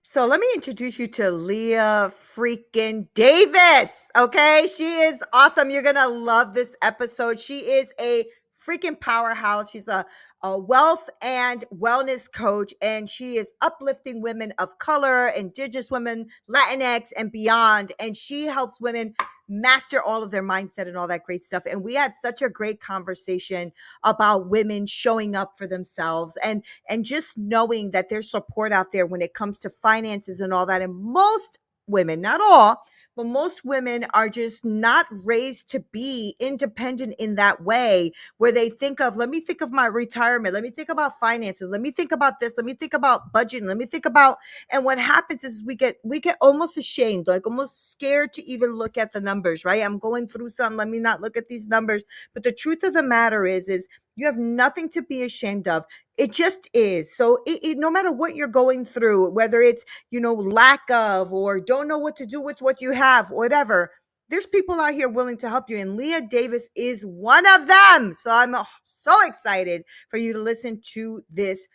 So let me introduce you to Leah freaking Davis. Okay. She is awesome. You're going to love this episode. She is a freaking powerhouse. She's a wealth and wellness coach, and she is uplifting women of color, indigenous women, Latinx, and beyond. And she helps women master all of their mindset and all that great stuff. And we had such a great conversation about women showing up for themselves and just knowing that there's support out there when it comes to finances and all that. And most women, not all, but most women are just not raised to be independent in that way, where they think of, let me think of my retirement, let me think about finances, let me think about this, let me think about budgeting, let me think about. And what happens is we get almost ashamed, like almost scared to even look at the numbers, right? I'm going through something, let me not look at these numbers. But the truth of the matter is you have nothing to be ashamed of. It just is. So no matter what you're going through, whether it's, lack of, or don't know what to do with what you have, whatever, there's people out here willing to help you. And Leah Davis is one of them. So I'm so excited for you to listen to this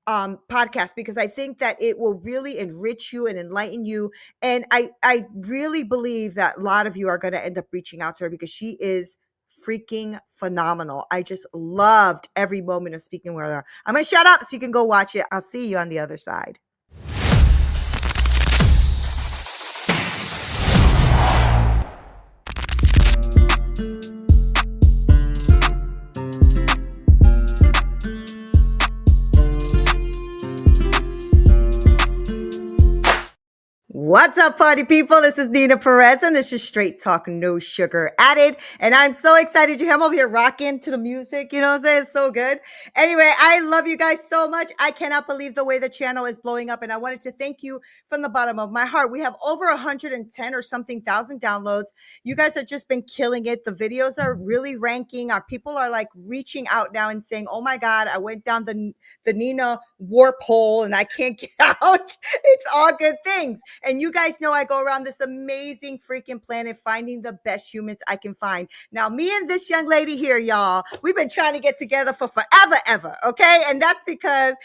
podcast, because I think that it will really enrich you and enlighten you. And I really believe that a lot of you are going to end up reaching out to her, because she is freaking phenomenal. I just loved every moment of speaking with her. I'm going to shut up so you can go watch it. I'll see you on the other side. What's up, party people? This is Neena Perez, and this is Straight Talk, no sugar added. And I'm so excited to hear. I'm over here rocking to the music. You know what I'm saying? It's so good. Anyway, I love you guys so much. I cannot believe the way the channel is blowing up. And I wanted to thank you from the bottom of my heart. We have over 110 or something thousand downloads. You guys have just been killing it. The videos are really ranking. Our people are like reaching out now and saying, oh my God, I went down the Neena warp hole and I can't get out. It's all good things. And you guys know I go around this amazing freaking planet finding the best humans I can find. Now, me and this young lady here, y'all, we've been trying to get together for forever, ever. Okay. And that's because,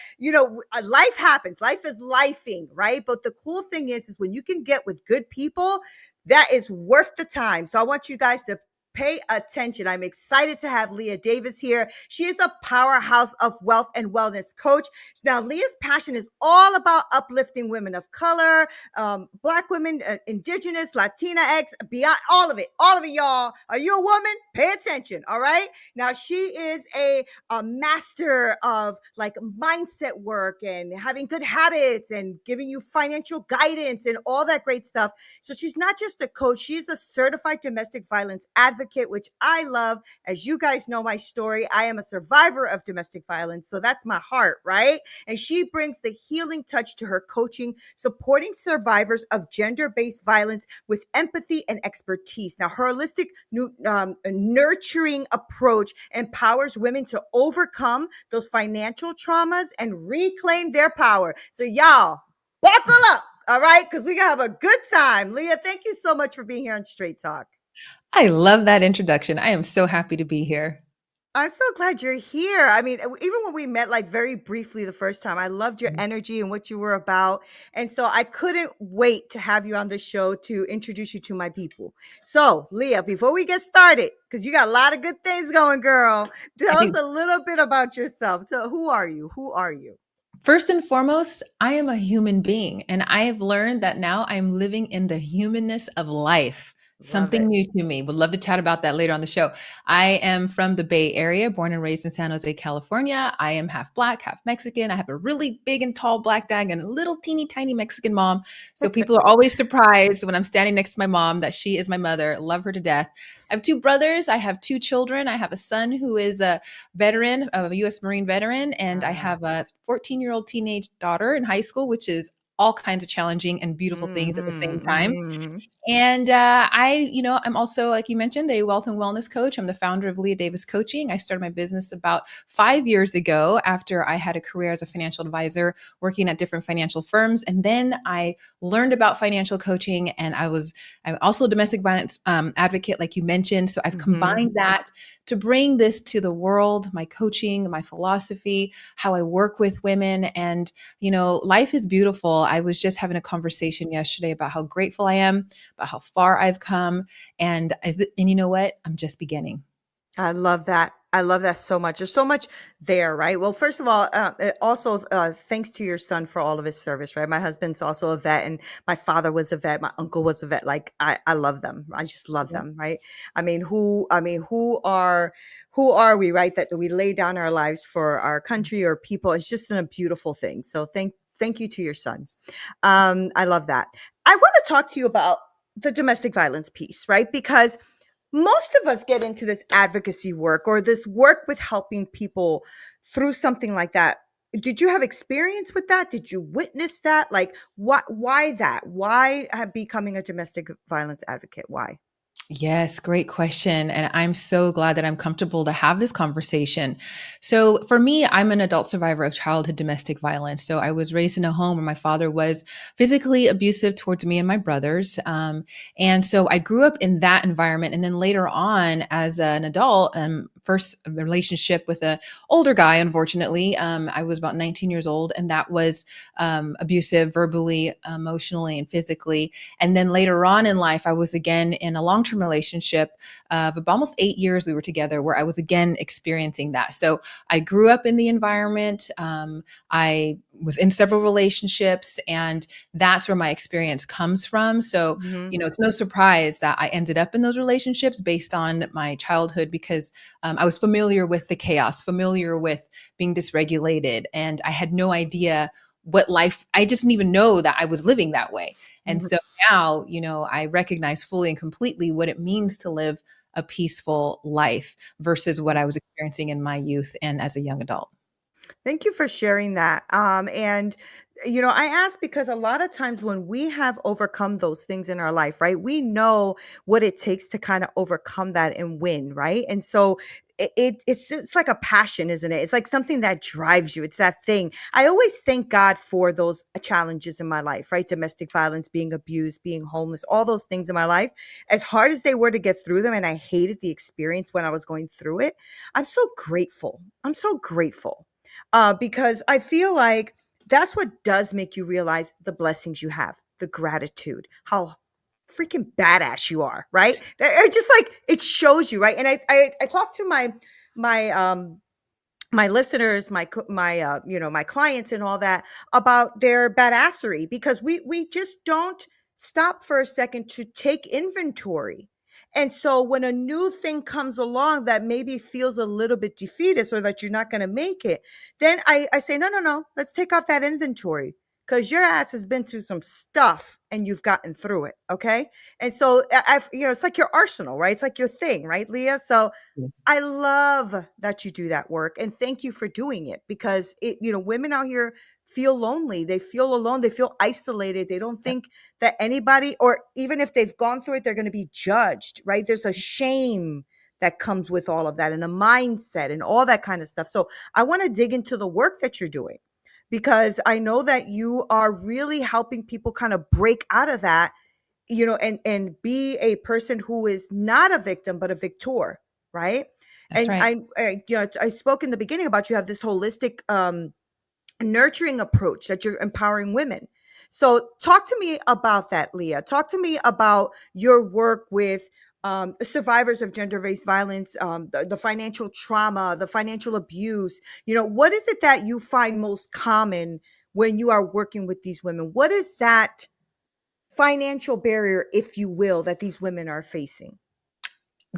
life happens. Life is lifing, right? But the cool thing is when you can get with good people, that is worth the time. So I want you guys to pay attention. I'm excited to have Leah Davis here. She is a powerhouse of wealth and wellness coach. Now, Leah's passion is all about uplifting women of color, Black women, indigenous, Latina X, beyond, all of it, y'all. Are you a woman? Pay attention. All right. Now, she is a master of like mindset work and having good habits and giving you financial guidance and all that great stuff. So she's not just a coach, she's a certified domestic violence advocate, which I love. As you guys know my story, I am a survivor of domestic violence. So that's my heart, right? And she brings the healing touch to her coaching, supporting survivors of gender-based violence with empathy and expertise. Now, her holistic nurturing approach empowers women to overcome those financial traumas and reclaim their power. So y'all, buckle up, all right? Because we're going to have a good time. Leah, thank you so much for being here on Straight Talk. I love that introduction. I am so happy to be here. I'm so glad you're here. I mean, even when we met like very briefly the first time, I loved your energy and what you were about. And so I couldn't wait to have you on the show to introduce you to my people. So, Leah, before we get started, because you got a lot of good things going, girl, tell us a little bit about yourself. So, who are you? Who are you? First and foremost, I am a human being, and I have learned that now I'm living in the humanness of life. Love Something it. new to me. Would love to chat about that later on the show. I am from the Bay Area, born and raised in San Jose, California. I am half Black, half Mexican. I have a really big and tall Black dad and a little teeny tiny Mexican mom. So people are always surprised when I'm standing next to my mom that she is my mother. Love her to death. I have two brothers. I have two children. I have a son who is a veteran, a U.S. Marine veteran, and I have a 14-year-old teenage daughter in high school, which is all kinds of challenging and beautiful things at the same time. Mm-hmm. And I'm also, like you mentioned, a wealth and wellness coach. I'm the founder of Leah Davis Coaching. I started my business about 5 years ago after I had a career as a financial advisor working at different financial firms. And then I learned about financial coaching, and I'm also a domestic violence advocate, like you mentioned. So I've combined that to bring this to the world, my coaching, my philosophy, how I work with women. And, life is beautiful. I was just having a conversation yesterday about how grateful I am, about how far I've come, and you know what? I'm just beginning. I love that. I love that so much. There's so much there, right? Well, first of all, also thanks to your son for all of his service, right? My husband's also a vet, and my father was a vet. My uncle was a vet. Like I love them. I just love Yeah. them, right? Who are we, right? That we lay down our lives for our country or people. It's just a beautiful thing. So thank you to your son. I love that. I want to talk to you about the domestic violence piece, right? Because most of us get into this advocacy work or this work with helping people through something like that. Did you have experience with that? Did you witness that? Like, what? Why that? Why becoming a domestic violence advocate? Why? Yes, great question. And I'm so glad that I'm comfortable to have this conversation. So, for me, I'm an adult survivor of childhood domestic violence. So, I was raised in a home where my father was physically abusive towards me and my brothers. And so, I grew up in that environment. And then later on, as an adult, first relationship with a older guy, unfortunately, I was about 19 years old, and that was abusive verbally, emotionally, and physically. And then later on in life, I was again in a long term relationship of about almost 8 years we were together, where I was again experiencing that. So I grew up in the environment. I was in several relationships, and that's where my experience comes from. So, Hmm. it's no surprise that I ended up in those relationships based on my childhood because I was familiar with the chaos, familiar with being dysregulated, and I had no idea what life, I just didn't even know that I was living that way. And so now, I recognize fully and completely what it means to live a peaceful life versus what I was experiencing in my youth and as a young adult. Thank you for sharing that. And I ask because a lot of times when we have overcome those things in our life, right, we know what it takes to kind of overcome that and win, right? And so it's like a passion, isn't it? It's like something that drives you. It's that thing. I always thank God for those challenges in my life, right? Domestic violence, being abused, being homeless, all those things in my life. As hard as they were to get through them, and I hated the experience when I was going through it, I'm so grateful. I'm so grateful because I feel like that's what does make you realize the blessings you have, the gratitude, how freaking badass you are, right? It just like it shows you, right? And I talk to my my listeners, my clients and all that about their badassery because we just don't stop for a second to take inventory. And so when a new thing comes along that maybe feels a little bit defeatist or that you're not going to make it, then I say, no, no, no, let's take out that inventory because your ass has been through some stuff and you've gotten through it. Okay. And so it's like your arsenal, right? It's like your thing, right, Leah? So Yes. I love that you do that work and thank you for doing it because women out here feel lonely. They feel alone. They feel isolated. They don't Yep. think that anybody, or even if they've gone through it, they're going to be judged, right? There's a shame that comes with all of that and a mindset and all that kind of stuff. So I want to dig into the work that you're doing because I know that you are really helping people kind of break out of that, and be a person who is not a victim but a victor, right? That's And right. I spoke in the beginning about you have this holistic nurturing approach that you're empowering women. So talk to me about that, Leah. Talk to me about your work with survivors of gender-based violence, the financial trauma, the financial abuse. What is it that you find most common when you are working with these women? What is that financial barrier, if you will, that these women are facing?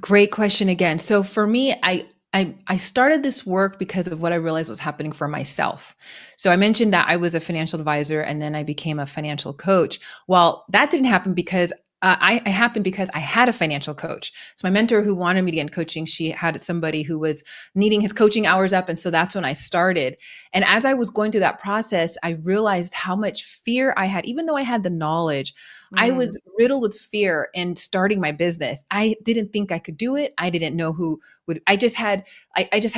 Great question again. So for me, I started this work because of what I realized was happening for myself. So I mentioned that I was a financial advisor and then I became a financial coach. Well, that didn't happen because I happened because I had a financial coach. So my mentor who wanted me to get in coaching, she had somebody who was needing his coaching hours up, and so that's when I started. And as I was going through that process, I realized how much fear I had, even though I had the knowledge. I Mm. was riddled with fear in starting my business. I didn't think I could do it. I didn't know who would. I just had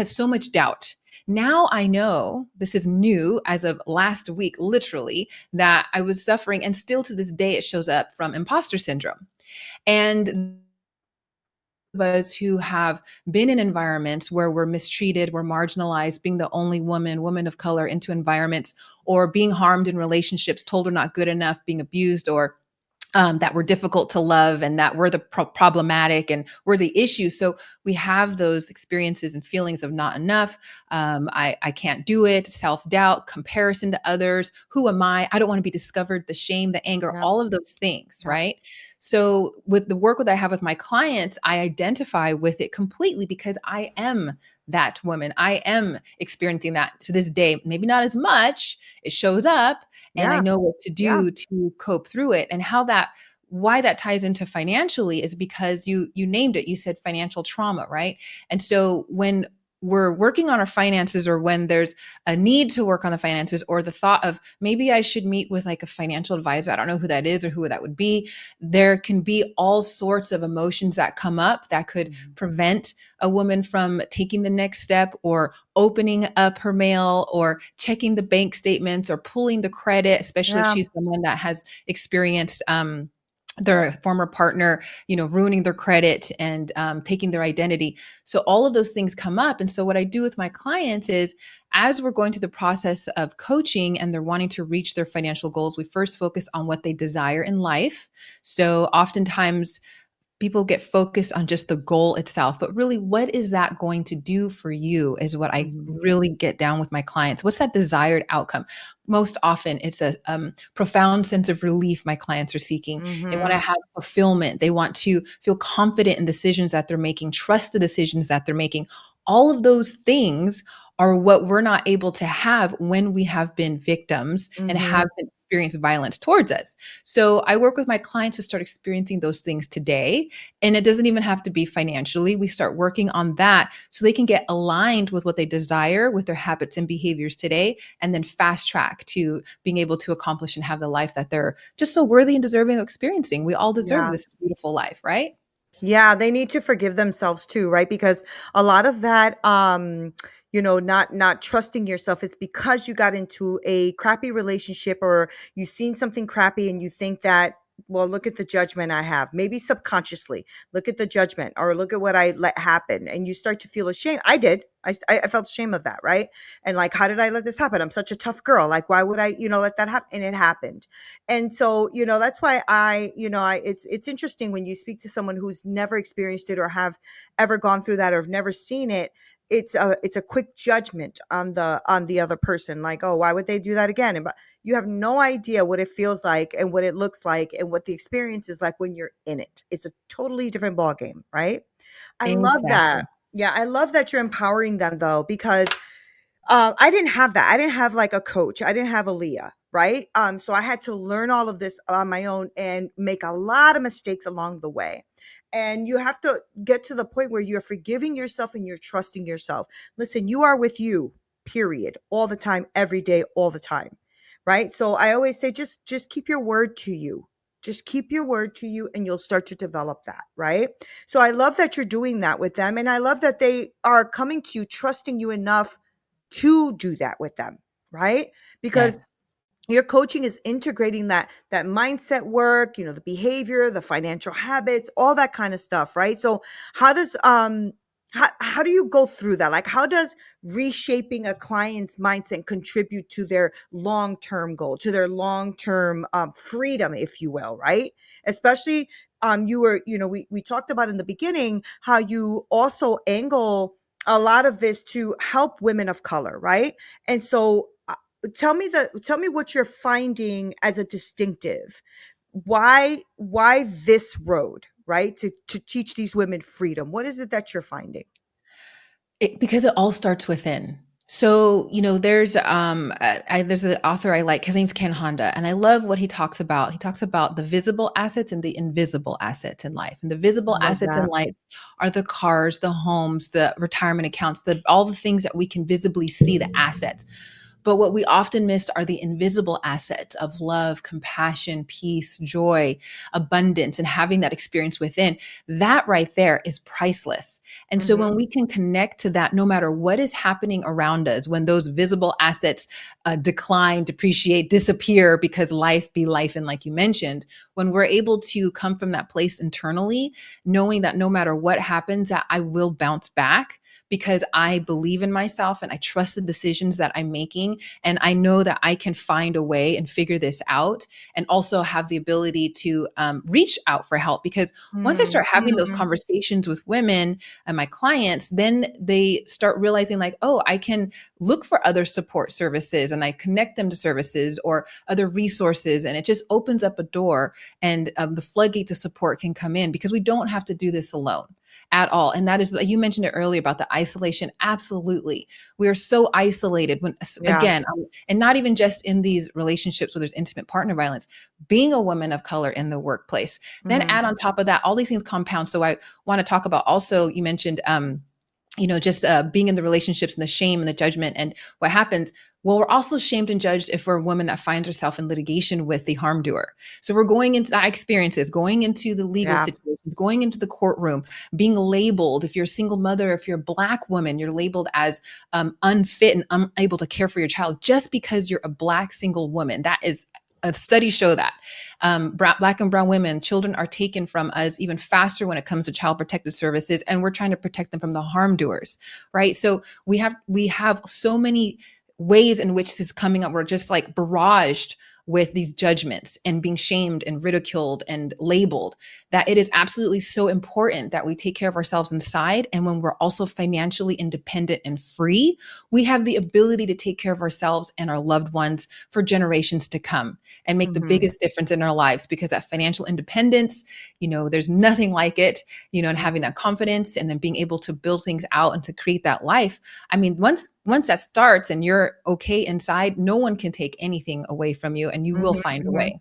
so much doubt. Now I know this is new as of last week, literally, that I was suffering, and still to this day, it shows up from imposter syndrome. And us who have been in environments where we're mistreated, we're marginalized, being the only woman of color into environments, or being harmed in relationships, told we're not good enough, being abused, or that we're difficult to love, and that we're the problematic and we're the issue. So we have those experiences and feelings of not enough. I can't do it, self doubt, comparison to others. Who am I? I don't want to be discovered, the shame, the anger, Yeah. all of those things, Yeah. right? So with the work that I have with my clients, I identify with it completely because I am that woman. I am experiencing that to this day, maybe not as much. It shows up, and I Yeah. know what to Yeah. do to cope through it. And how that why that ties into financially is because you named it. You said financial trauma, right? And so when we're working on our finances, or when there's a need to work on the finances, or the thought of maybe I should meet with like a financial advisor, I don't know who that is or who that would be, there can be all sorts of emotions that come up that could Mhm. prevent a woman from taking the next step, or opening up her mail, or checking the bank statements, or pulling the credit, especially if Yeah. she's someone that has experienced their former partner, ruining their credit, and taking their identity. So all of those things come up. And so what I do with my clients is, as we're going through the process of coaching and they're wanting to reach their financial goals, we first focus on what they desire in life. So oftentimes people get focused on just the goal itself, but really, what is that going to do for you is what I Mhm. really get down with my clients. What's that desired outcome? Most often it's a profound sense of relief my clients are seeking. They want to Mhm. have fulfillment. They want to feel confident in decisions that they're making, trust the decisions that they're making. All of those things are what we're not able to have when we have been victims and have Mhm. been experienced violence towards us. So I work with my clients to start experiencing those things today. And it doesn't even have to be financially. We start working on that so they can get aligned with what they desire with their habits and behaviors today, and then fast track to being able to accomplish and have the life that they're just so worthy and deserving of experiencing. We all deserve Yeah. this beautiful life, right? Yeah, they need to forgive themselves too, right? Because a lot of that, not trusting yourself is because you got into a crappy relationship, or you've seen something crappy and you think that, well, look at the judgment I have. Maybe subconsciously, look at the judgment, or look at what I let happen, and you start to feel ashamed. I did. I felt shame of that, right? And like, how did I let this happen? I'm such a tough girl. Like, why would I, let that happen? And it happened. And so, that's why it's interesting when you speak to someone who's never experienced it, or have ever gone through that, or have never seen it. It's a quick judgment on the other person, like, oh, why would they do that again? And but you have no idea what it feels like, and what it looks like, and what the experience is like when you're in it. It's a totally different ball game, right? I love that. Exactly. Yeah, I love that you're empowering them though, because I didn't have that. I didn't have like a coach. I didn't have a Leah, right? So I had to learn all of this on my own and make a lot of mistakes along the way. And you have to get to the point where you're forgiving yourself and you're trusting yourself. Listen, you are with you, period, all the time, every day, all the time. Right? So I always say, just keep your word to you. Just keep your word to you, and you'll start to develop that, right? So I love that you're doing that with them, and I love that they are coming to you, trusting you enough to do that with them, right? Because Yes. your coaching is integrating that mindset work, the behavior, the financial habits, all that kind of stuff, right? So how does how do you go through that? Like, how does reshaping a client's mindset contribute to their long-term goal, to their long-term freedom, if you will, right? Especially you were, we talked about in the beginning how you also angle a lot of this to help women of color, right? And so tell me what you're finding as a distinctive. Why this road, right? To teach these women freedom. What is it that you're finding? Because it all starts within. So, there's an author I like. His name's Ken Honda, and I love what he talks about. He talks about the visible assets and the invisible assets in life. And the I visible love assets in that. life are the cars, the homes, the retirement accounts, all the things that we can visibly see, the assets. But what we often miss are the invisible assets of love, compassion, peace, joy, abundance, and having that experience within. That right there is priceless. And so Mhm. when we can connect to that, no matter what is happening around us, when those visible assets decline, depreciate, disappear because life be life, and like you mentioned, when we're able to come from that place internally, knowing that no matter what happens, that I will bounce back because I believe in myself and I trust the decisions that I'm making. And I know that I can find a way and figure this out, and also have the ability to reach out for help. Because once I Mm, start having those mhm, conversations with women and my clients, then they start realizing, like, oh, I can look for other support services and I connect them to services or other resources. And it just opens up a door, and the floodgates of support can come in because we don't have to do this alone at all. And that is, you mentioned it earlier about the isolation. Absolutely. We are so isolated when, yeah, again, and not even just in these relationships where there's intimate partner violence, being a woman of color in the workplace. Then mhm, add on top of that, all these things compound. So I want to talk about also, you mentioned, just being in the relationships and the shame and the judgment and what happens. Well, we're also shamed and judged if we're a woman that finds herself in litigation with the harm doer. So we're going into our experiences, going into the legal yeah, situations, going into the courtroom, being labeled. If you're a single mother, if you're a Black woman, you're labeled as unfit and unable to care for your child just because you're a Black single woman. That is, studies show that Black and brown women, children are taken from us even faster when it comes to child protective services, and we're trying to protect them from the harm doers, right? So we have so many ways in which this is coming up. We're just like barraged with these judgments and being shamed and ridiculed and labeled, that it is absolutely so important that we take care of ourselves inside. And when we're also financially independent and free, we have the ability to take care of ourselves and our loved ones for generations to come and make the mhm, biggest difference in our lives. Because that financial independence, there's nothing like it, and mhm, having that confidence and then being able to build things out and to create that life. I mean, once that starts and you're okay inside, no one can take anything away from you, and you will mhm, find a mhm. way.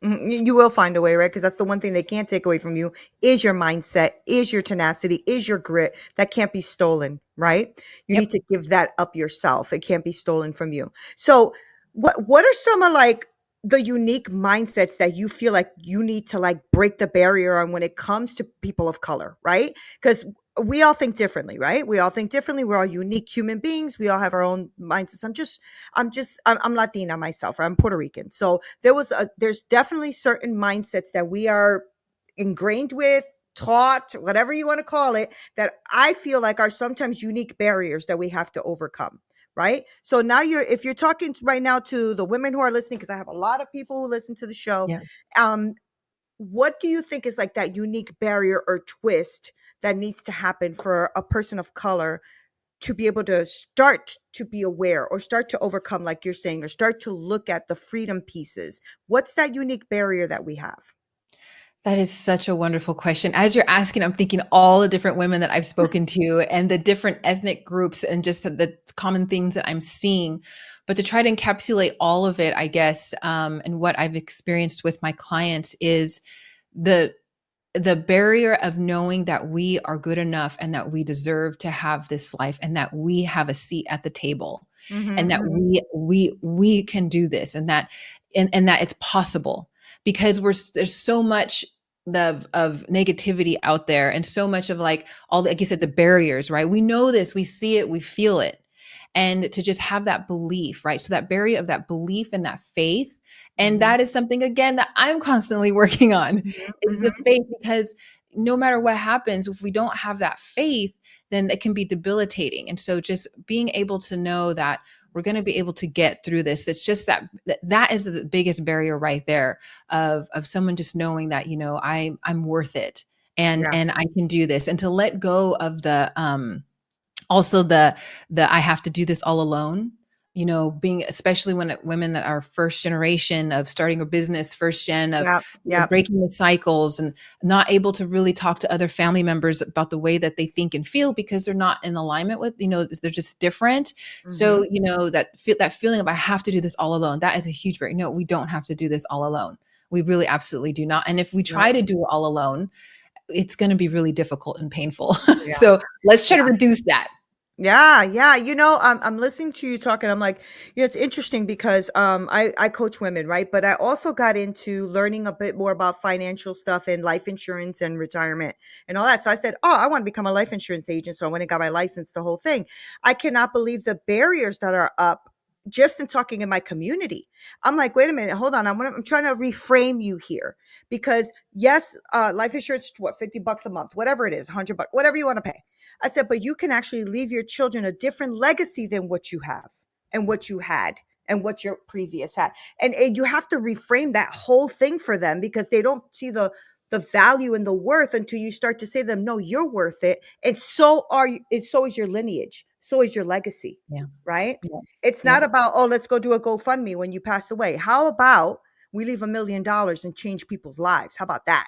You will find a way, right? Because that's the one thing they can't take away from you is your mindset, is your tenacity, is your grit. That can't be stolen, right? You need Yep. to give that up yourself. It can't be stolen from you. So, what are some of like the unique mindsets that you feel like you need to like break the barrier on when it comes to people of color, right? Because we all think differently, right? We all think differently. We're all unique human beings. We all have our own mindsets. I'm Latina myself. I'm Puerto Rican. So there's definitely certain mindsets that we are ingrained with, taught, whatever you want to call it, that I feel like are sometimes unique barriers that we have to overcome. Right. So now if you're talking right now to the women who are listening, because I have a lot of people who listen to the show, Yeah. um, what do you think is like that unique barrier or twist that needs to happen for a person of color to be able to start to be aware or start to overcome, like you're saying, or start to look at the freedom pieces? What's that unique barrier that we have? That is such a wonderful question. As you're asking, I'm thinking all the different women that I've spoken to and the different ethnic groups and just the common things that I'm seeing. But to try to encapsulate all of it, I guess, and what I've experienced with my clients is the the barrier of knowing that we are good enough and that we deserve to have this life and that we have a seat at the table, Mhm, and that mhm, we can do this, and that it's possible. Because there's so much of negativity out there, and so much of, like, all like you said, the barriers, right? We know this, we see it, we feel it. And to just have that belief, right? So that barrier of that belief and that faith, and mhm, that is something, again, that I'm constantly working on, mhm, is the mhm. faith. Because no matter what happens, if we don't have that faith, then it can be debilitating. And so just being able to know that we're going to be able to get through this, it's just that is the biggest barrier right there, of someone just knowing that, I'm worth it, Yeah, and I can do this, and to let go of the also the I have to do this all alone. Being, especially when women that are first generation of starting a business, first gen of, yeah, yeah. breaking the cycles, and not able to really talk to other family members about the way that they think and feel, because they're not in alignment with, they're just different. So, Mhm. that feeling of I have to do this all alone, that is a huge barrier. No, we don't have to do this all alone. We really absolutely do not. And if we No, try to do it all alone, it's going to be really difficult and painful. yeah, So let's try to yeah. reduce that. Yeah, yeah. I'm listening to you talking. I'm like, it's interesting because I coach women, right? But I also got into learning a bit more about financial stuff and life insurance and retirement and all that. So I said, oh, I want to become a life insurance agent. So I went and got my license, the whole thing. I cannot believe the barriers that are up just in talking in my community. I'm like, wait a minute, hold on. I'm trying to reframe you here because yes, life insurance, what, $50 a month, whatever it is, $100, whatever you want to pay. I said, but you can actually leave your children a different legacy than what you have and what you had and what your previous had. And you have to reframe that whole thing for them because they don't see the value and the worth until you start to say to them, no, you're worth it. And so are you, so is your lineage, so is your legacy, Yeah. right? Yeah. It's not Yep. about, oh, let's go do a GoFundMe when you pass away. How about we leave $1 million and change people's lives? How about that?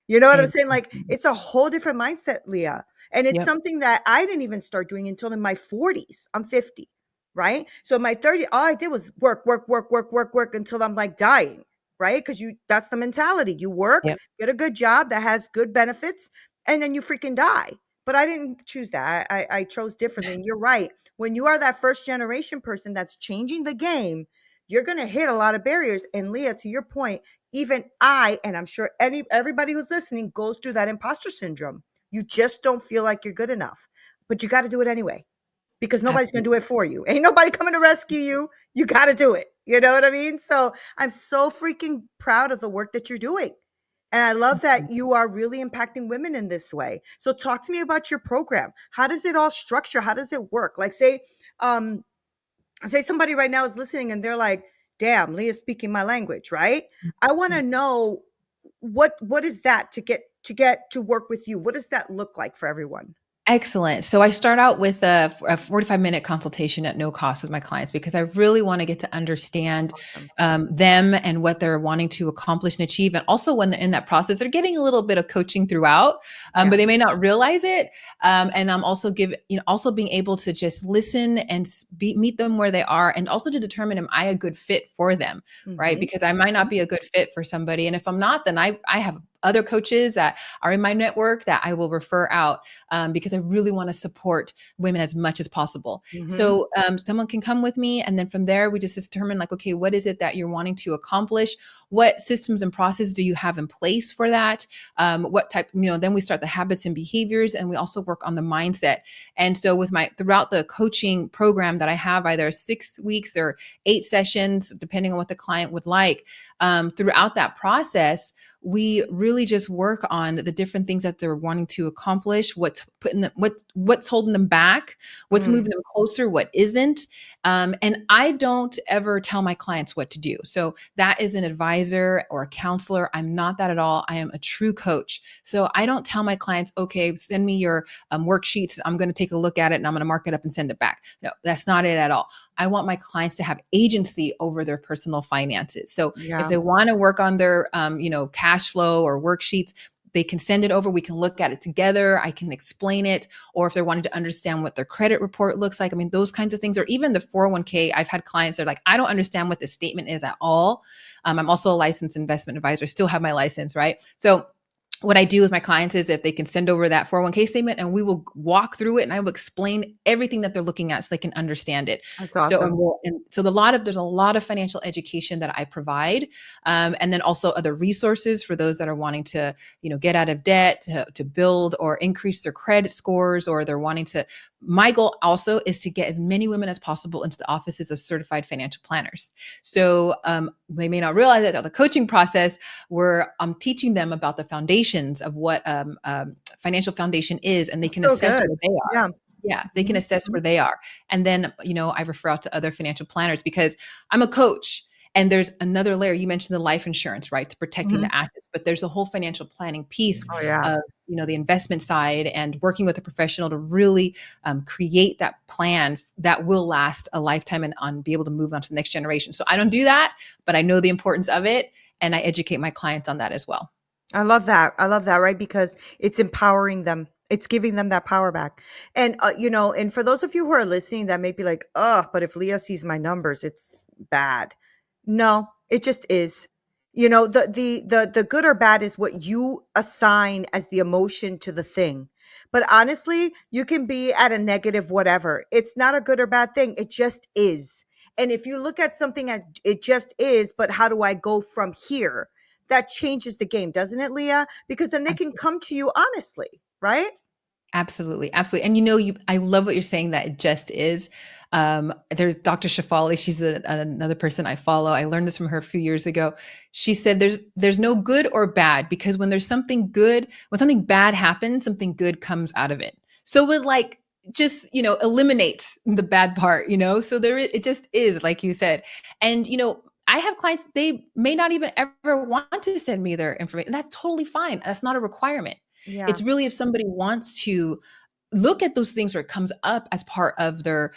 You know what I'm saying? Like, Exactly. it's a whole different mindset, Leah. And it's Yep. something that I didn't even start doing until in my 40s. I'm 50, right? So in my 30s, all I did was work, work, work, work, work, work until I'm like dying, right? Because that's the mentality. You work, Yep. get a good job that has good benefits, and then you freaking die. But I didn't choose that. I chose differently. And you're right. When you are that first generation person that's changing the game, you're gonna hit a lot of barriers. And Leah, to your point, even I, and I'm sure everybody who's listening goes through that imposter syndrome. You just don't feel like you're good enough, but you got to do it anyway because nobody's going to do Absolutely. it for you. Ain't nobody coming to rescue you. You got to do it. You know what I mean? So I'm so freaking proud of the work that you're doing. And I love that you are really impacting women in this way. So talk to me about your program. How does it all structure? How does it work? Like um, say somebody right now is listening and they're like, damn, Leah's speaking my language, right? I want to know what is that to get to work with you? What does that look like for everyone? Excellent. So I start out with a 45-minute consultation at no cost with my clients because I really want to get to understand Awesome. them and what they're wanting to accomplish and achieve. And also, when they're in that process, they're getting a little bit of coaching throughout, but Yeah. they may not realize it. And I'm also also being able to just listen and meet them where they are, and also to determine, am I a good fit for them, right? Mhm. Because I might not be a good fit for somebody, and if I'm not, then I have other coaches that are in my network that I will refer out, because I really want to support women as much as possible. Mhm. So someone can come with me, and then from there, we just determine like, okay, what is it that you're wanting to accomplish? What systems and processes do you have in place for that? What type, then we start the habits and behaviors, and we also work on the mindset. And so with throughout the coaching program that I have, either 6 weeks or 8 sessions, depending on what the client would like, throughout that process, we really just work on the different things that they're wanting to accomplish, what's putting them, what's holding them back, what's Mm. moving them closer, what isn't. And I don't ever tell my clients what to do. So that is an advisor or a counselor. I'm not that at all. I am a true coach. So I don't tell my clients, okay, send me your worksheets. I'm going to take a look at it and I'm going to mark it up and send it back. No, that's not it at all. I want my clients to have agency over their personal finances. So if Yeah. they want to work on their, cash flow or worksheets, they can send it over. We can look at it together. I can explain it. Or if they're wanting to understand what their credit report looks like, I mean, those kinds of things, or even the 401k. I've had clients that are like, I don't understand what this statement is at all. I'm also a licensed investment advisor, still have my license, right? So what I do with my clients is if they can send over that 401k statement and we will walk through it and I will explain everything that they're looking at so they can understand it. That's So, awesome. there's a lot of financial education that I provide. And then also other resources for those that are wanting to, get out of debt, to build or increase their credit scores, or they're wanting to, my goal also is to get as many women as possible into the offices of certified financial planners. So they may not realize that the coaching process, where I'm teaching them about the foundations of what financial foundation is, and they That's can so assess good. where they are. Yeah. Yeah, they can Mhm. assess Mhm. where they are. And then, I refer out to other financial planners because I'm a coach. And there's another layer. You mentioned the life insurance, right? To protecting Mhm. the assets, but there's a whole financial planning piece Oh, yeah. of, the investment side and working with a professional to really create that plan that will last a lifetime and be able to move on to the next generation. So I don't do that, but I know the importance of it. And I educate my clients on that as well. I love that. I love that, right? Because it's empowering them. It's giving them that power back. And and for those of you who are listening that may be like, "Oh, but if Leah sees my numbers, it's bad." No, it just is. You know, the good or bad is what you assign as the emotion to the thing. But honestly, you can be at a negative whatever. It's not a good or bad thing. It just is. And if you look at something as it just is, but how do I go from here? That changes the game, doesn't it, Leah? Because then they can come to you honestly, right? Absolutely, absolutely. And I love what you're saying that it just is. There's Dr. Shafali. She's another person I follow. I learned this from her a few years ago. She said there's no good or bad, because when there's something good, when something bad happens, something good comes out of it. So it like just, eliminates the bad part, So it just is, like you said. And I have clients, they may not even ever want to send me their information. That's totally fine. That's not a requirement. Yeah. It's really if somebody wants to look at those things, or it comes up as part of their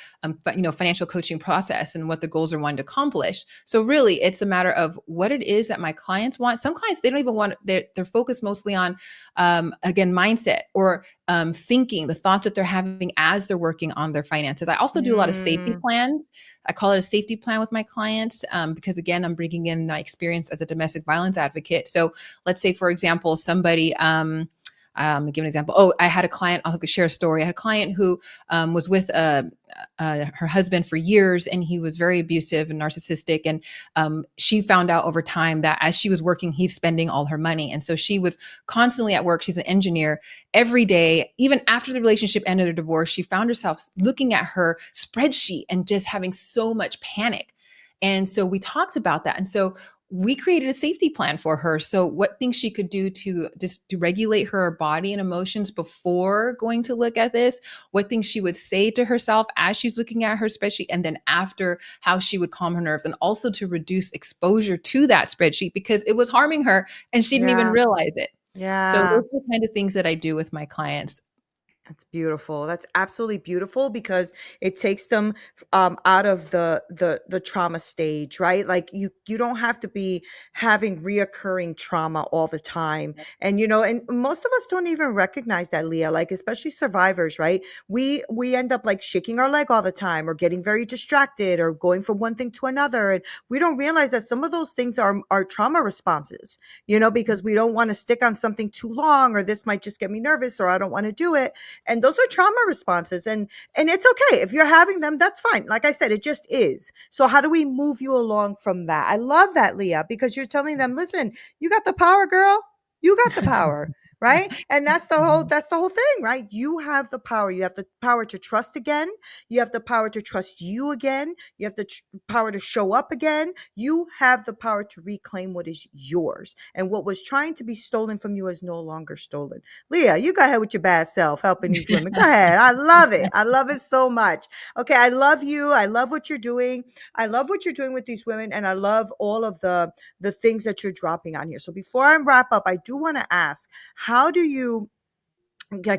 financial coaching process and what the goals are wanting to accomplish. So really it's a matter of what it is that my clients want. Some clients, they don't even want, they're focused mostly on again, mindset, or thinking, the thoughts that they're having as they're working on their finances. I also do a lot of safety Mm, plans. I call it a safety plan with my clients, because again, I'm bringing in my experience as a domestic violence advocate. So let's say, for example, somebody give an example. Oh, I had a client, I'll share a story. I had a client who was with her husband for years, and he was very abusive and narcissistic. And she found out over time that as she was working, he's spending all her money. And so she was constantly at work. She's an engineer. Every day, even after the relationship ended, or divorce, she found herself looking at her spreadsheet and just having so much panic. And so we talked about that. And so we created a safety plan for her. So what things she could do to regulate her body and emotions before going to look at this, what things she would say to herself as she's looking at her spreadsheet, and then after, how she would calm her nerves, and also to reduce exposure to that spreadsheet, because it was harming her and she didn't even yeah. realize it. So Yeah. those are the kind of things that I do with my clients. That's beautiful. That's absolutely beautiful because it takes them out of the trauma stage, right? Like you don't have to be having reoccurring trauma all the time, and and most of us don't even recognize that, Leah. Like especially survivors, right? We end up like shaking our leg all the time, or getting very distracted, or going from one thing to another, and we don't realize that some of those things are trauma responses. Because we don't want to stick on something too long, or this might just get me nervous, or I don't want to do it, and those are trauma responses, and it's okay if you're having them. That's fine. Like I said, it just is. So how do we move you along from that? I love that, Leah, because you're telling them, listen, you got the power, girl. You got the power, right? And that's the whole thing, right? You have the power. You have the power to trust again. You have the power to trust you again. You have the power to show up again. You have the power to reclaim what is yours, and what was trying to be stolen from you is no longer stolen. Leah, you go ahead with your bad self helping these women. Go ahead. I love it. I love it so much. Okay, I love you. I love what you're doing. I love what you're doing with these women, and I love all of the things that you're dropping on here. So before I wrap up, I do want to ask, how do you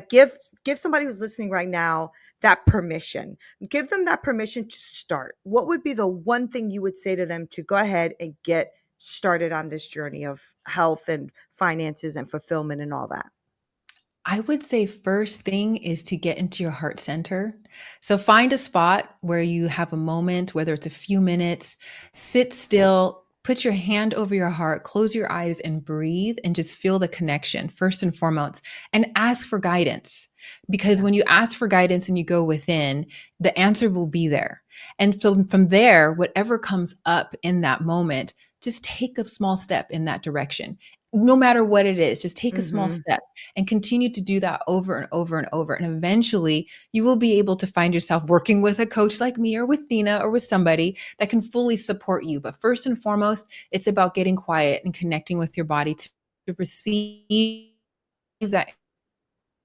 give somebody who's listening right now that permission? Give them that permission to start. What would be the one thing you would say to them to go ahead and get started on this journey of health and finances and fulfillment and all that? I would say first thing is to get into your heart center. So find a spot where you have a moment, whether it's a few minutes, sit still, put your hand over your heart, close your eyes and breathe, and just feel the connection first and foremost, and ask for guidance. Because Yeah. when you ask for guidance and you go within, the answer will be there. And so from there, whatever comes up in that moment, just take a small step in that direction. No matter what it is, just take a small Mm-hmm. step and continue to do that over and over and over. And eventually you will be able to find yourself working with a coach like me, or with Neena, or with somebody that can fully support you. But first and foremost, it's about getting quiet and connecting with your body to receive that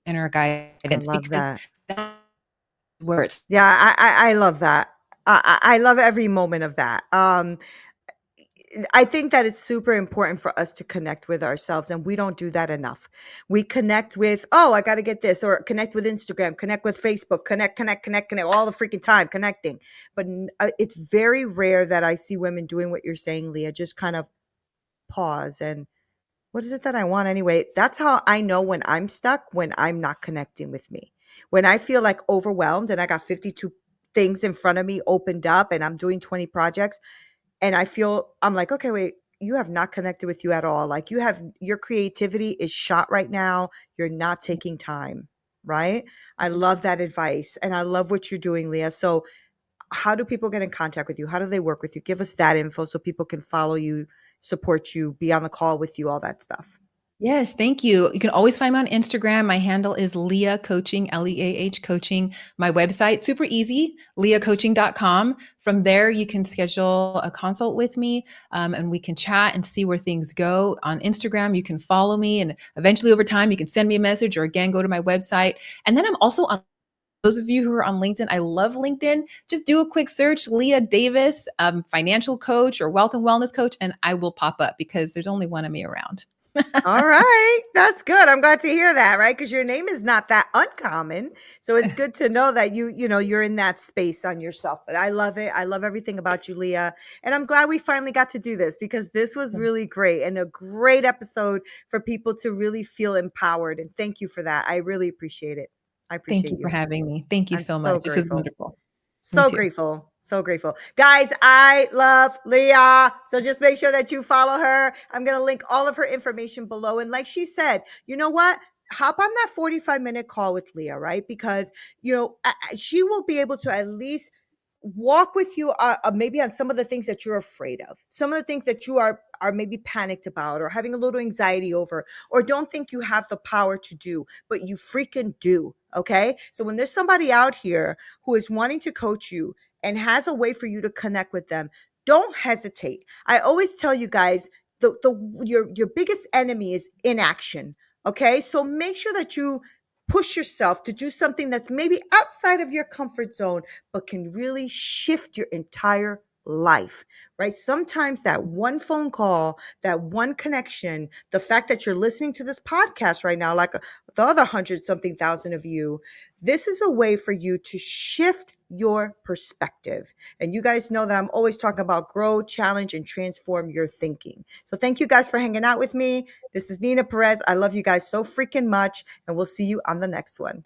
inner I guidance, love because that. that's where it's. Yeah, I love that. I love every moment of that. I think that it's super important for us to connect with ourselves, and we don't do that enough. We connect with, oh, I got to get this, or connect with Instagram, connect with Facebook, connect all the freaking time connecting. But it's very rare that I see women doing what you're saying, Leah. Just kind of pause and, what is it that I want anyway? That's how I know when I'm stuck, when I'm not connecting with me. When I feel like overwhelmed and I got 52 things in front of me opened up and I'm doing 20 projects, and I'm like, okay, wait. you have not connected with you at all. Like you have, your creativity is shot right now. You're not taking time, right? I love that advice. And I love what you're doing, Leah. So how do people get in contact with you? How do they work with you? Give us that info so people can follow you, support you, be on the call with you, all that stuff. Yes, thank you. You can always find me on Instagram. My handle is Leah Coaching, Leah Coaching. My website, super easy, leahcoaching.com. From there, you can schedule a consult with me and we can chat and see where things go. On Instagram, you can follow me, and eventually over time, you can send me a message or again, go to my website. And then I'm also on those of you who are on LinkedIn. I love LinkedIn. Just do a quick search, Leah Davis, financial coach or wealth and wellness coach, and I will pop up because there's only one of me around. All right. That's good. I'm glad to hear that, right? Because your name is not that uncommon. So it's good to know that you're in that space on yourself. But I love it. I love everything about you, Leah. And I'm glad we finally got to do this because this was really great and a great episode for people to really feel empowered. And thank you for that. I really appreciate it. I Thank appreciate you for you. having me. Thank you I'm so so much. This is grateful. wonderful. Me So too. grateful. So grateful. Guys, I love Leah. So just make sure that you follow her. I'm going to link all of her information below. And like she said, you know what? Hop on that 45-minute call with Leah, right? Because, she will be able to at least walk with you maybe on some of the things that you're afraid of, some of the things that you are maybe panicked about or having a little anxiety over or don't think you have the power to do, but you freaking do. Okay, so when there's somebody out here who is wanting to coach you and has a way for you to connect with them, don't hesitate. I always tell you guys, your biggest enemy is inaction. Okay, so make sure that you push yourself to do something that's maybe outside of your comfort zone but can really shift your entire life, right? Sometimes that one phone call, that one connection, the fact that you're listening to this podcast right now, like the other 100 something thousand of you, this is a way for you to shift your perspective. And you guys know that I'm always talking about grow, challenge, and transform your thinking. So thank you guys for hanging out with me. This is Neena Perez. I love you guys so freaking much, and we'll see you on the next one.